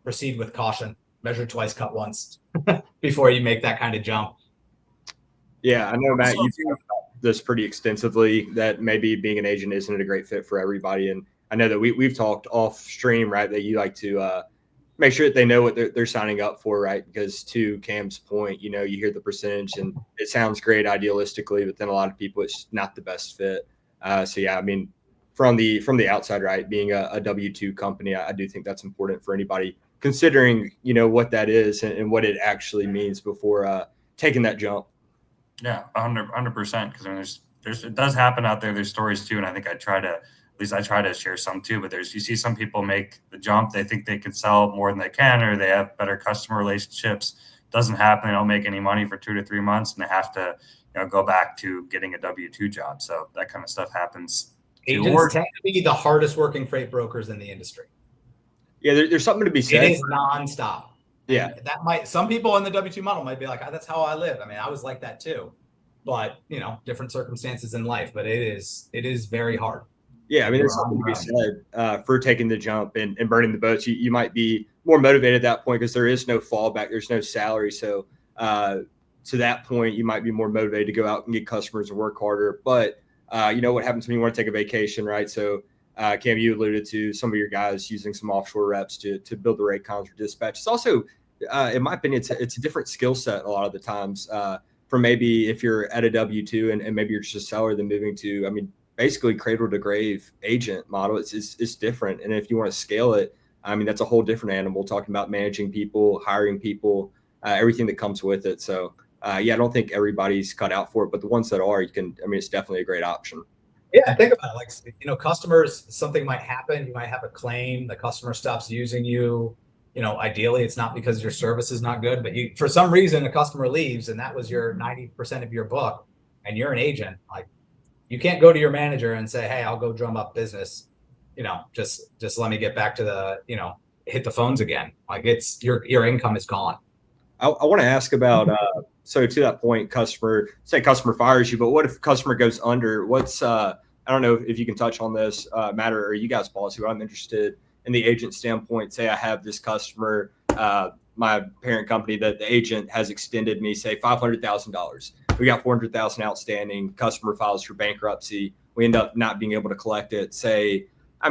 proceed with caution. Measure twice, cut once before you make that kind of jump. Yeah, I know, Matt, you've talked about this pretty extensively, that maybe being an agent isn't a great fit for everybody. And I know that we've talked off stream, right, that you like to make sure that they know what they're signing up for, right? Because to Cam's point, you hear the percentage and it sounds great idealistically, but then a lot of people, it's not the best fit. So yeah, I mean, from the outside, right, being a W-2 company, I do think that's important for anybody considering, what that is and what it actually means before taking that jump. Yeah, 100%. Because I mean, it does happen out there. There's stories too, and I think I try to share some too. But you see some people make the jump. They think they can sell more than they can, or they have better customer relationships. Doesn't happen. They don't make any money for 2 to 3 months, and they have to go back to getting a W-2 job. So that kind of stuff happens. Agents tend to be the hardest working freight brokers in the industry. Yeah, there's something to be said. It is nonstop. Yeah. And that might, some people in the W-2 model might be like, oh, that's how I live. I mean, I was like that too, but different circumstances in life, but it is very hard. Yeah. I mean, there's something to be said for taking the jump and burning the boats. You might be more motivated at that point because there is no fallback. There's no salary. So to that point, you might be more motivated to go out and get customers and work harder. But what happens when you want to take a vacation, right? So Cam, you alluded to some of your guys using some offshore reps to build the rate cons or dispatch. It's also, in my opinion, it's a different skill set a lot of the times from maybe if you're at a W-2 and maybe you're just a seller than moving to, I mean, basically cradle to grave agent model. It's different. And if you want to scale it, I mean, that's a whole different animal, talking about managing people, hiring people, everything that comes with it. So I don't think everybody's cut out for it, but the ones that are, it's definitely a great option. Yeah, think about it. Like, customers, something might happen. You might have a claim. The customer stops using you. Ideally, it's not because your service is not good, but for some reason, a customer leaves, and that was your 90% of your book, and you're an agent. Like, you can't go to your manager and say, "Hey, I'll go drum up business." Just let me get back to the, hit the phones again. Like, it's your income is gone. I want to ask about so to that point, customer fires you, but what if customer goes under? What's I don't know if you can touch on this matter or you guys policy, but I'm interested in the agent standpoint. Say I have this customer, my parent company, that the agent has extended me, say $500,000. We got $400,000 outstanding. Customer files for bankruptcy. We end up not being able to collect it. Say,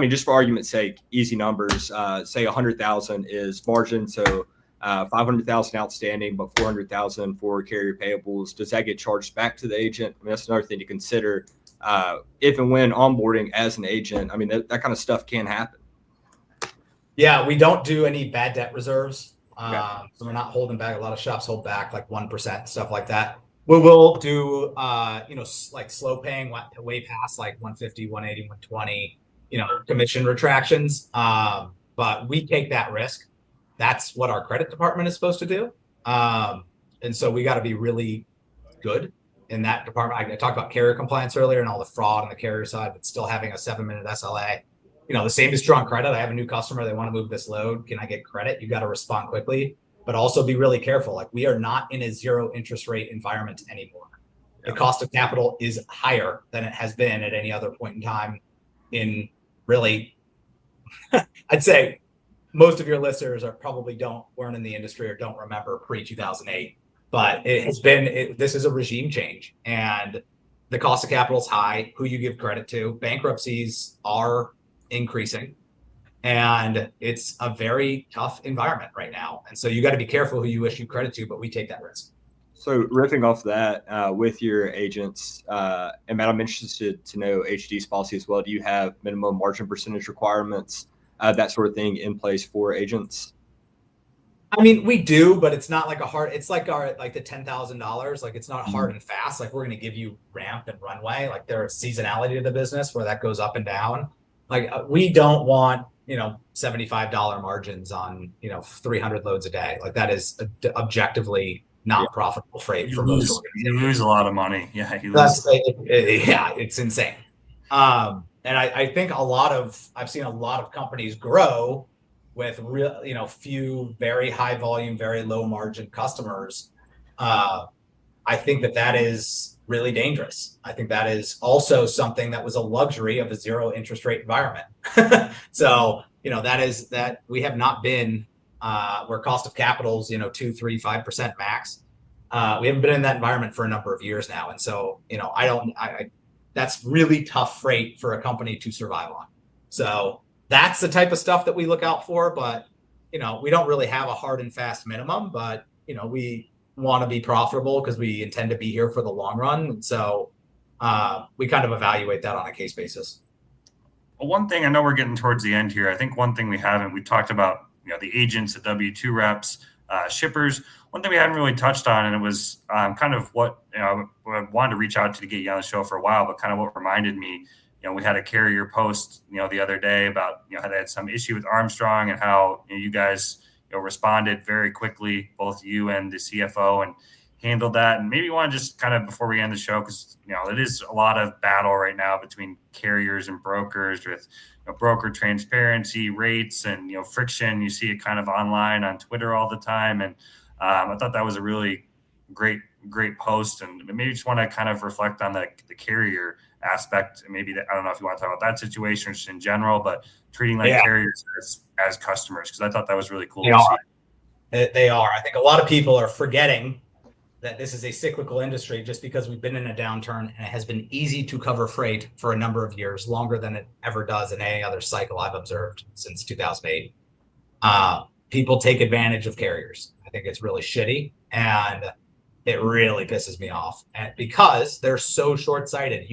just for argument's sake, easy numbers. Say $100,000 is margin, so 500,000 outstanding, but 400,000 for carrier payables. Does that get charged back to the agent? That's another thing to consider. If and when onboarding as an agent, that kind of stuff can happen. Yeah, we don't do any bad debt reserves. Okay. So we're not holding back. A lot of shops hold back like 1%, stuff like that. We will do, like slow paying way past like 150, 180, 120, commission retractions. But we take that risk. That's what our credit department is supposed to do. And so we got to be really good in that department. I talked about carrier compliance earlier and all the fraud on the carrier side, but still having a 7-minute SLA. The same is true on credit. I have a new customer. They want to move this load. Can I get credit? You got to respond quickly, but also be really careful. Like, we are not in a zero interest rate environment anymore. Yeah. The cost of capital is higher than it has been at any other point in time in really, I'd say most of your listeners weren't in the industry or don't remember pre-2008, but it has been, this is a regime change, and the cost of capital is high. Who you give credit to, bankruptcies are increasing, and it's a very tough environment right now. And so you got to be careful who you issue credit to, but we take that risk. So riffing off that with your agents, and Matt, I'm interested to know HD's policy as well. Do you have minimum margin percentage requirements, that sort of thing in place for agents? We do, but it's not like it's like the $10,000. Like, it's not hard and fast. Like, we're going to give you ramp and runway. Like, there's seasonality to the business where that goes up and down. Like, we don't want, $75 margins on, 300 loads a day. Like, that is objectively not profitable freight for most organizations. You lose a lot of money. Yeah. It's insane. And I think I've seen a lot of companies grow with real, few very high volume, very low margin customers. I think that is really dangerous. I think that is also something that was a luxury of a zero interest rate environment. So, that we have not been where cost of capital is, 2, 3, 5% max. We haven't been in that environment for a number of years now. And so, that's really tough freight for a company to survive on. So that's the type of stuff that we look out for, but, we don't really have a hard and fast minimum, but, we want to be profitable because we intend to be here for the long run. And so we kind of evaluate that on a case basis. Well, one thing, I know we're getting towards the end here. I think one thing we talked about, the agents, the W-2 reps, shippers. One thing we hadn't really touched on, and it was kind of what, I wanted to reach out to get you on the show for a while, but kind of what reminded me, we had a carrier post, the other day about, how they had some issue with Armstrong and how you guys, responded very quickly, both you and the CFO, and handled that. And maybe you want to just kind of, before we end the show, because, it is a lot of battle right now between carriers and brokers with, broker transparency, rates, and friction. You see it kind of online on Twitter all the time, and I thought that was a really great post. And maybe just want to kind of reflect on the carrier aspect. Maybe I don't know if you want to talk about that situation or just in general, but treating carriers as customers, because I thought that was really cool. They are. I think a lot of people are forgetting that this is a cyclical industry just because we've been in a downturn, and it has been easy to cover freight for a number of years, longer than it ever does in any other cycle I've observed since 2008. People take advantage of carriers. I think it's really shitty, and it really pisses me off, and because they're so short-sighted.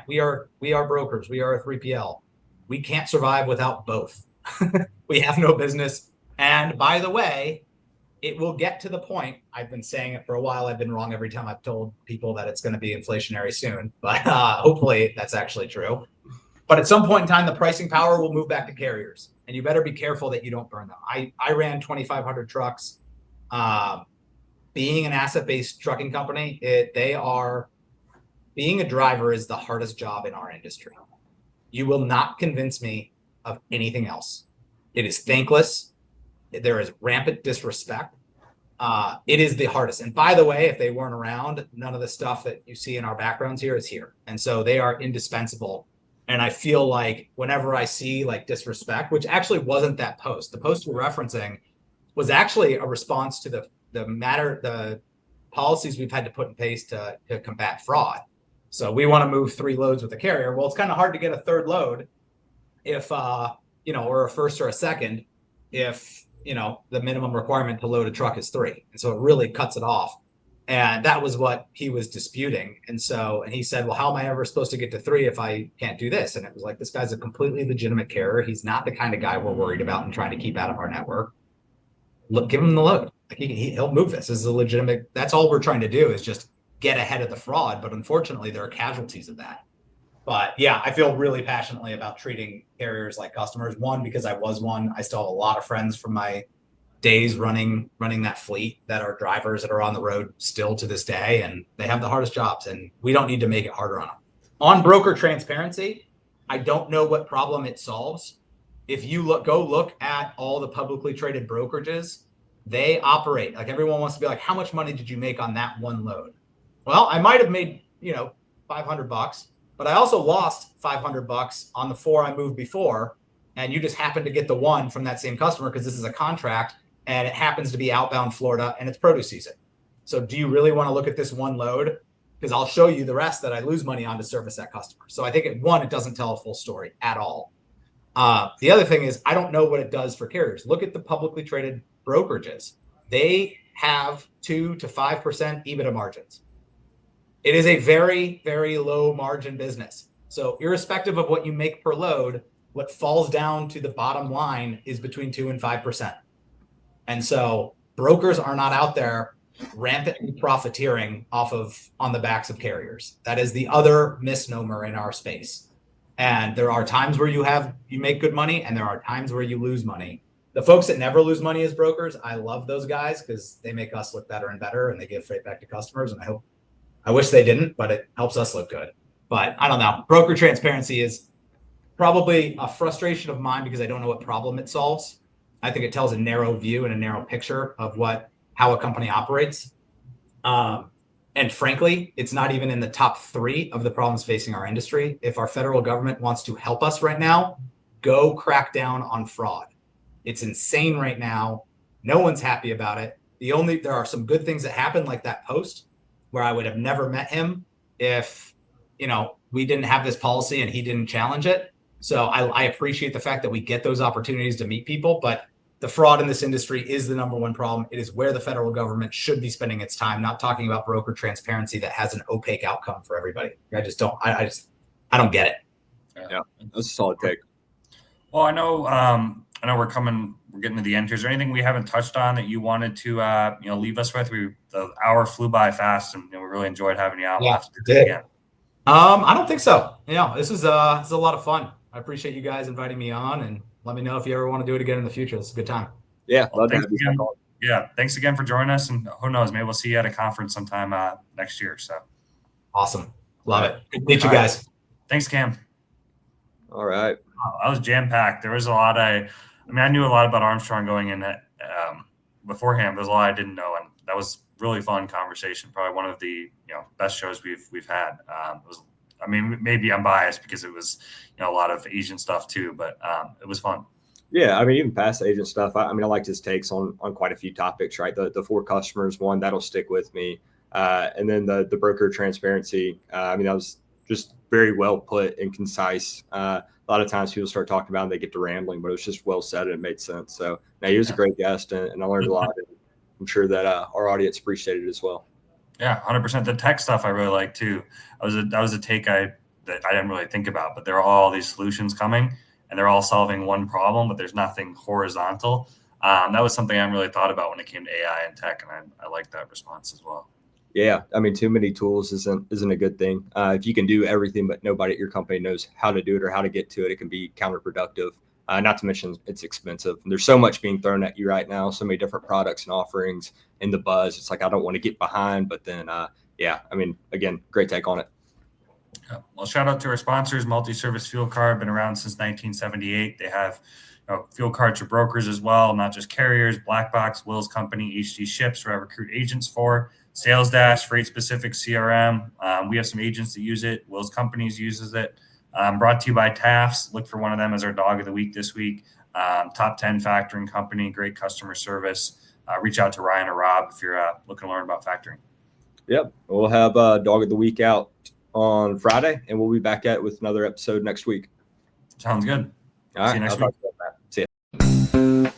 We are brokers. We are a 3PL. We can't survive without both. We have no business. And by the way, it will get to the point, I've been saying it for a while, I've been wrong every time I've told people that it's going to be inflationary soon, but hopefully that's actually true. But at some point in time, the pricing power will move back to carriers, and you better be careful that you don't burn them. I ran 2,500 trucks. Being an asset-based trucking company, being a driver is the hardest job in our industry. You will not convince me of anything else. It is thankless. There is rampant disrespect. It is the hardest. And by the way, if they weren't around, none of the stuff that you see in our backgrounds here is here. And so they are indispensable. And I feel like whenever I see disrespect, which actually wasn't that post, the post we're referencing was actually a response to the policies we've had to put in place to combat fraud. So we want to move 3 loads with a carrier. Well, it's kind of hard to get a 3rd load if, or a first or a second, if, the minimum requirement to load a truck is 3. And so it really cuts it off. And that was what he was disputing. And he said, well, how am I ever supposed to get to 3 if I can't do this? And it was like, this guy's a completely legitimate carrier. He's not the kind of guy we're worried about and trying to keep out of our network. Look, give him the load. He'll move this. This is a legitimate. That's all we're trying to do is just get ahead of the fraud. But unfortunately, there are casualties of that. But yeah, I feel really passionately about treating carriers like customers. One, because I was one. I still have a lot of friends from my days running that fleet that are drivers that are on the road still to this day, and they have the hardest jobs, and we don't need to make it harder on them. On broker transparency, I don't know what problem it solves. If you look at all the publicly traded brokerages, they operate like everyone wants to be like, how much money did you make on that one load? Well, I might have made, $500, but I also lost $500 on the 4 I moved before. And you just happen to get the one from that same customer because this is a contract and it happens to be outbound Florida and it's produce season. So do you really want to look at this one load? Because I'll show you the rest that I lose money on to service that customer. So I think it doesn't tell a full story at all. The other thing is, I don't know what it does for carriers. Look at the publicly traded brokerages. They have 2 to 5% EBITDA margins. It is a very, very low margin business. So irrespective of what you make per load, what falls down to the bottom line is between 2 and 5%. And so brokers are not out there rampantly profiteering on the backs of carriers. That is the other misnomer in our space. And there are times where you make good money, and there are times where you lose money. The folks that never lose money as brokers, I love those guys because they make us look better and better, and they give freight back to customers. And I wish they didn't, but it helps us look good. But I don't know. Broker transparency is probably a frustration of mine because I don't know what problem it solves. I think it tells a narrow view and a narrow picture of how a company operates. And frankly, it's not even in the top 3 of the problems facing our industry. If our federal government wants to help us right now, go crack down on fraud. It's insane right now. No one's happy about it. There are some good things that happen, like that post where I would have never met him if, we didn't have this policy and he didn't challenge it. So I appreciate the fact that we get those opportunities to meet people, but the fraud in this industry is the number one problem. It is where the federal government should be spending its time, not talking about broker transparency that has an opaque outcome for everybody. I don't get it. Yeah, that's a solid take. Well, I know we're getting to the end here. Is there anything we haven't touched on that you wanted to, leave us with? The hour flew by fast, and we really enjoyed having you out. Yeah, again. I don't think so. This is a lot of fun. I appreciate you guys inviting me on, and let me know if you ever want to do it again in the future. It's a good time. Yeah, thanks again for joining us, and who knows, maybe we'll see you at a conference sometime next year. So awesome, love it. Good to meet you guys. Thanks, Cam. All right. I was jam packed. There was a lot. I knew a lot about Armstrong going in beforehand. There's a lot I didn't know, and that was really fun conversation. Probably one of the best shows we've had. It was. I mean, maybe I'm biased because it was a lot of Asian stuff too, but it was fun. Yeah, I mean, even past agent stuff. I liked his takes on quite a few topics. Right, the 4 customers one that'll stick with me, and then the broker transparency. That was just very well put and concise. A lot of times people start talking about it and they get to rambling, but it was just well said and it made sense. So now he was a great guest, and I learned a lot. And I'm sure that our audience appreciated it as well. Yeah, 100%. The tech stuff I really like too. That was a take that I didn't really think about, but there are all these solutions coming, and they're all solving one problem, but there's nothing horizontal. That was something I hadn't really thought about when it came to AI and tech, and I like that response as well. Yeah, I mean, too many tools isn't a good thing. If you can do everything, but nobody at your company knows how to do it or how to get to it, it can be counterproductive. Not to mention it's expensive. And there's so much being thrown at you right now, so many different products and offerings in the buzz. It's like I don't want to get behind, but then again, great take on it. Yeah. Well, shout out to our sponsors, Multi-Service Fuel Card, been around since 1978. They have fuel cards for brokers as well, not just carriers, Black Box, Will's Company, HD Ships, where I recruit agents for. Sales Dash, Freight Specific CRM. We have some agents that use it. Will's Companies uses it. Brought to you by Tafts. Look for one of them as our dog of the week this week. Top 10 factoring company, great customer service. Reach out to Ryan or Rob if you're looking to learn about factoring. Yep. We'll have Dog of the Week out on Friday, and we'll be back at it with another episode next week. Sounds good. All right. See you next week. See ya.